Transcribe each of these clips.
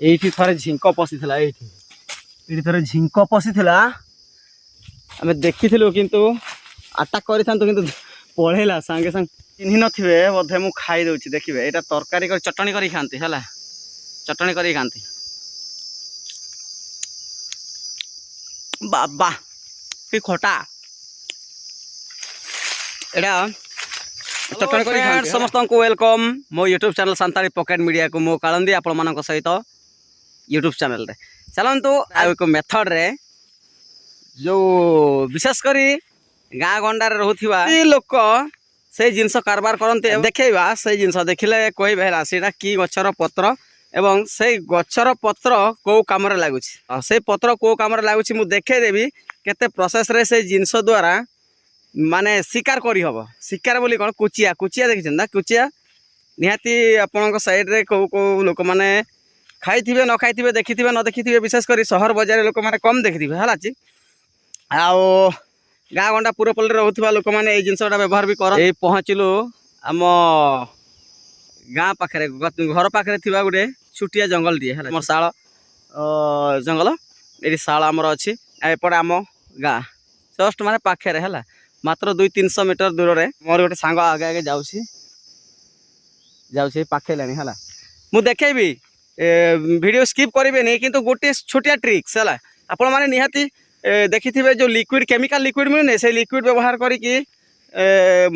एठी थरे झिंक पशिथिला एठी थरे झिंक पशिथिला आमे देखिथिलु किंतु अटैक करिथांतु किंतु पळेला संगे संग चिन्हि नथिबे बोधे मु खाई दउछि देखिबे एटा तरकारी कर चटनी करी खांती हला चटनी करी खांती बाबा कि खोटा एटा चटनी करी खांती समस्त को वेलकम मो YouTube channel Santali pocket media को मो कालंदी आपण मानक सहित यूट्यूब चैनल रे चलंतु आ एक मेथड रे जो विशेष करी गाँ गंडार रोथिबा लोक से जिनस कारबार करते देखा से जिनस देखिले कहबे सेटा कि गछर पत्र एवं से गछर पत्र को काम लगुच से पत्र को काम लगुच मु देखे देवी केते प्रोसेस रे से जिनस द्वारा माने शिकार करी हबो शिकार बोली कोन कुचिया कुचिया देखिछन ना कुचिया निहाती आपनक साइड रे को लोक माने खाइथिबे न खाइथिबे देखिथिबे न देखिथिबे विशेष करी शहर बाजार लोक माने कम देखिथिबे हलाची आओ गाँ गंडा पूरपल रोथवा लोक मैंने ये जिनसा व्यवहार भी कर पहुँचलु आम गाँ पाखे घर पाखे थी गोटे छुटिया जंगल टे है शाल जंगल ये शाल आमर अच्छी एपटे आम गाँ जस्ट माने पाखे है मात्र 200-300 मीटर दूर में मोर गोटे सांग आगे आगे जाऊँगी पाखे लानी है मुझे देखेबी वीडियो स्किप करेंगे किंतु गोटे छोटिया ट्रिक्स है आपण मैंने निहाती देखि थे जो लिक्विड केमिकल लिक्विड मिलने से लिक्विड व्यवहार करी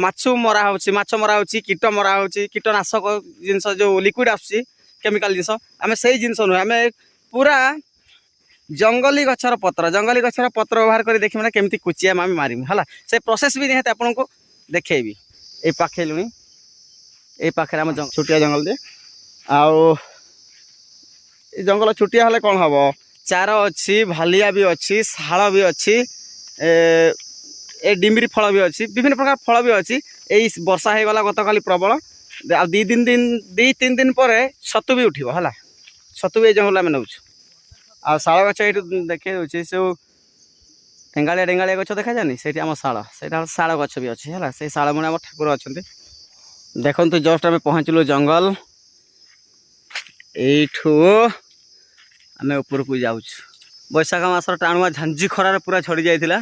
माछु मरा हो कीट मरा हो कीटनाशक जिनस जो लिक्विड आसुची केमिकल जिनस आम से जिनस नुहे आम पूरा जंगली गछर पत्र व्यवहार कर देखिए ना केमती कुचिया आम मारिमु है से प्रोसेस भी निहाती आपन को देखेबी ए पाखे लुणी ए पाखे आम छुटिया जंगल दे आउ जंगल छुटिया हेले कौन हम चार अच्छी भालिया भी अच्छी शाल भी अच्छी ए डिम्बरी फल भी अच्छी विभिन्न प्रकार फल भी अच्छी यही वर्षा हो गला गत काली प्रबल आ 2-3 दिन पर छतु भी उठिबो हला छतु भी जंगल में नौ आ शाल गछ ये देखे दूसरी से ढेंगाड़िया ढेंगाड़िया गछ देखा जानी से आम शाल से शाल गछ भी अच्छी है से शाल मुणे आम ठाकुर अच्छा देखु जस्ट आम पहुँचलु जंगल एठू आम ऊपर को जाऊँ बैशाख मासर टाणुआ झांझी खरार पूरा छड़ी जाइला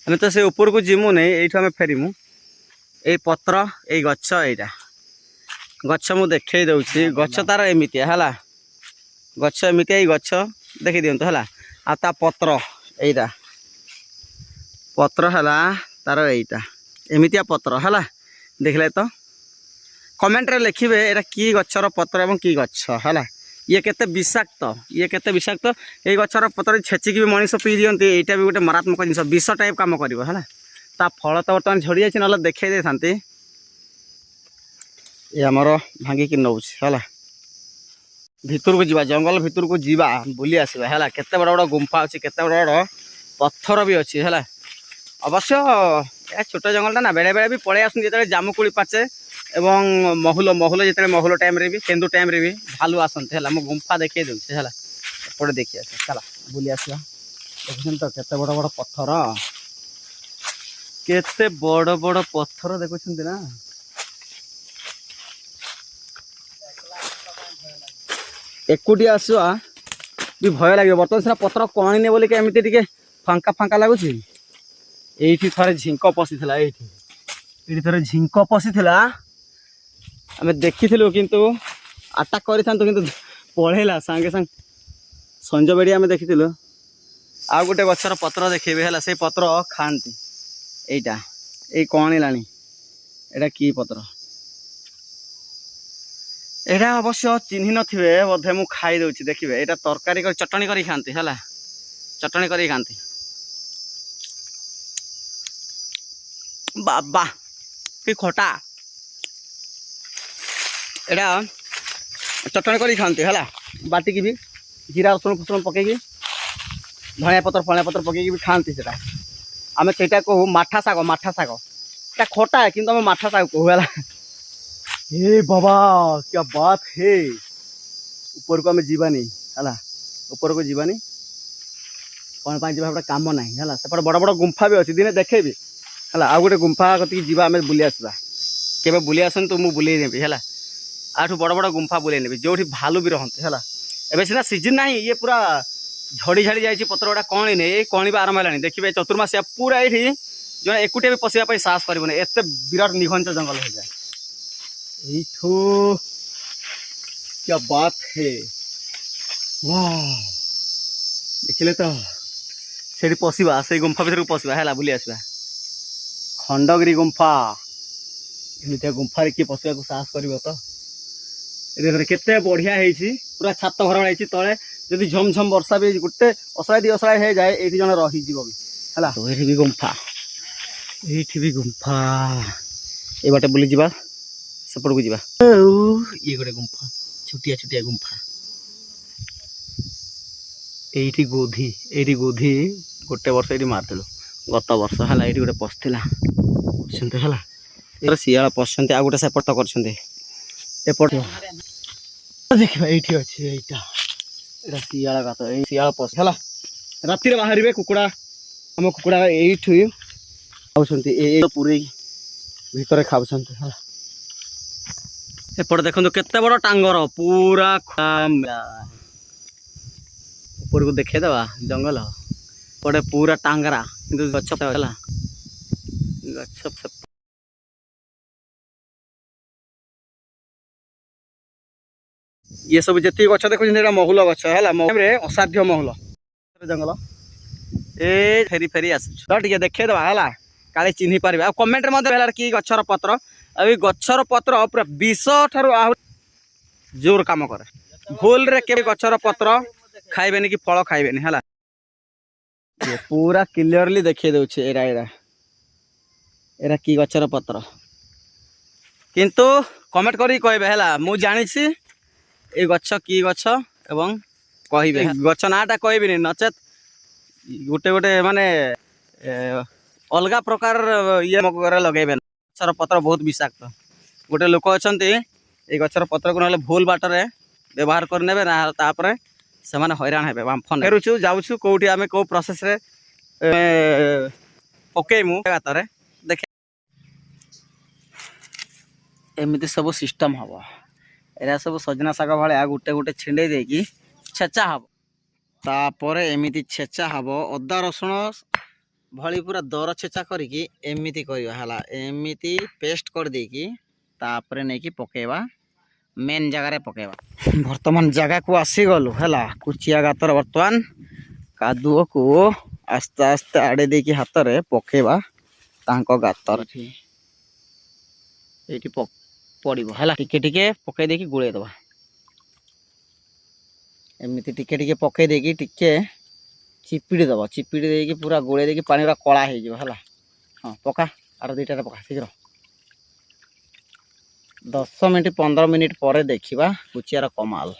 आम तो से ऊपर को जीमु नहीं यू आम फेरमु ये पत्र ये गछ यहाँ गछ मु देखे दूसरी गछ तार एमतिया है गछ एमतिया गछ देखी दिंतु है आ पत्र यहीटा पत्र है तार यहीटा एमतिया पत्र है देखले तो कमेंट रे लिखिबे एटा की गछर पत्र एवं की गछ है ये केते विषाक्त ये गछर पत्र छेचिक भी मनीष पी दियंती एटा भी गोटे मारात्मक जिनस विष टाइप काम करिवो है ता फल तो बर्तमान झड़ी जाछि नले देखै दे थांती ये हमर भांगी कि नउछ है भितर को जीवा जंगल भितर को जीवा बुली आसीबा है केते बड़ बड़ गुंफा अछि केते बड़ बड़ पत्थर भी अछि है अवश्य या छोट जंगलटा ना बेड़े बेड़े भी पड़े आसुन जेते जामुकुड़ी पाचे एवं महुल जिते महुल टाइम रे भी केन्दु टाइम रे भी भालू आसते है गुंफा देखे दूसरे है एपटे देखिए चला बुली आसा देखुन तो केते बड़ बड़ पत्थर केते बड़ बड़ पत्थर देखुं ना एकुटिया आसवा भी भय लगे बर्तमान सीना पत्र कणीने बोलिक एमती टे फांका फांका लगुच ये थरे झिंक पशिथिला ये थरे झिंक पशिथिला आम देखिलु किंतु अटैक करिथांतु किंतु पळेला संगे संग संज बेड़ी आम देखिलु आ गोटे गछर पत्र देखेबे है से पत्र खाती एटा ये कौन लानी एटा की पत्र एटा अवश्य चिन्हि नथिबे बोधे मु खाई दउछि देखिबे एटा तरकारी कर चटनी करी खांती है चटनी करी खांती बाबा कि खोटा एटा चटनी करी खांती है बाटिकी भी जीरा रसुण फसुण पकईकी धनिया पत्र फनिया पत्र पकईकी भी खाती से आम से कहू माठा शाग एटा खोटा है किंतु आम माठा शाग कहू है हे बाबा क्या बात है ऊपर को आम जीवानी है ऊपर को जीवानी कौन पाई जीवा काम ना है सेपटे बड़ बड़ गुंफा भी अच्छी दिने देखेबी है आ गोटे गुंफा कति जीवा आम बुली आसवा केबे बुली आसतु मु बुले देबी है आठू बड़ बड़ गुंफा बुले नेबी जो भालू भी रहते है एबे सीना सीजन ना ये पूरा झड़ी झाड़ी जाए पत्र गुड़ा कणी नहीं कणिबा आरंभ है देखिए चतुर्मासिया पूरा ये जो एकुटिया भी पशिया साहस कर एत विराट निघंच जंगल हो जाए क्या बात है वाह देखिले तो से पशिबा से गुंफा भर पशिबा है बुली आसवा खंडगिरी गुंफा एमती गुंफा किए पशिया को साहस कर तो केते बढ़िया है पूरा छात घर बनाई तले जदि झमझम वर्षा भी गोटे असला दी असला हो जाए ये जन रही भी है तो ये भी गुंफा ये गुंफा ये बाटे बुली जा सेपट को जा ये गोटे गुंफा छुटिया छुटिया गुंफा ये गोधी गोधी गोटे वर्ष ये मारदेलु गत वर्ष है ये गोटे पशिला है शियाल पशुंट आ गोटे सेपट तो कर देखा ये अच्छे यहाँ शियाल गात शियाल पश है राति बाहर कुकुड़ा आम कुकुड़ा ये खाऊँ पूरे भितर खाऊँ है एपटे देखो केते बड़ टांगर पूरा ऊपर को देखेदवा जंगल पड़े पूरा टांगरा कि गछ गछ ये सब जी गच देखो महुल गच है असाध्य महुल जंगल ए फेरी फेरी आसुचे देखेदवा है काले चिन्ह पारे कमेंट कि गचर पत्र अभी गचर पत्र पूरा विष ठार जोर काम करे भूल रे के गचर पत्र खाइबेनी कि फल खाइबेनी है पूरा क्लियरली देखिए दे एरा एरा एरा कि गचर पत्र किंतु कमेंट करी कहबे है मु जानी ए गछ कि गछ एवं कहबे गछ नाटा कहबेनी नचेत गोटे गोटे माने अलगा प्रकार ये लगे गचर पत्र बहुत विषाक्त गोटे लोक अच्छा ये गचर पत्र को ना भूल बाटर व्यवहार करने ना तापर से हैरान हे बांफन फेरुचु जाऊँ कौटी आम कौ प्रोसेस पकईमु गातर देखे एमती सब सिस्टम हम एरा सब सजना शाग भाया गोटे गोटे छिंडे देकी छेचा हम तापर एमती छेचा हम अदा रसुण भली पूरा दर छेचा करिकी एमती करवा एमती पेस्ट कर देकी तापर नहीं कि पकेवा मेन जगार पकेवा बर्तमान जगह को आसीगलु है कुचिया गातर बर्तमान कादुओ को आस्ते आस्ते आड़े देकी हाथ में पकेवा तांको गातर ये पड़ो है टिके टिके पकई देकी गुड़े दबा एमती टिके टिके पकई देकी टिके चिपिड़ी दब चिपिड़ी देकी पूरा गोड़े देकी पानी पूरा कला हो हाँ पका आर दुईटा पका शीघ्र 10 मिनिट 15 मिनिट पर देखा कुचियार कमाल।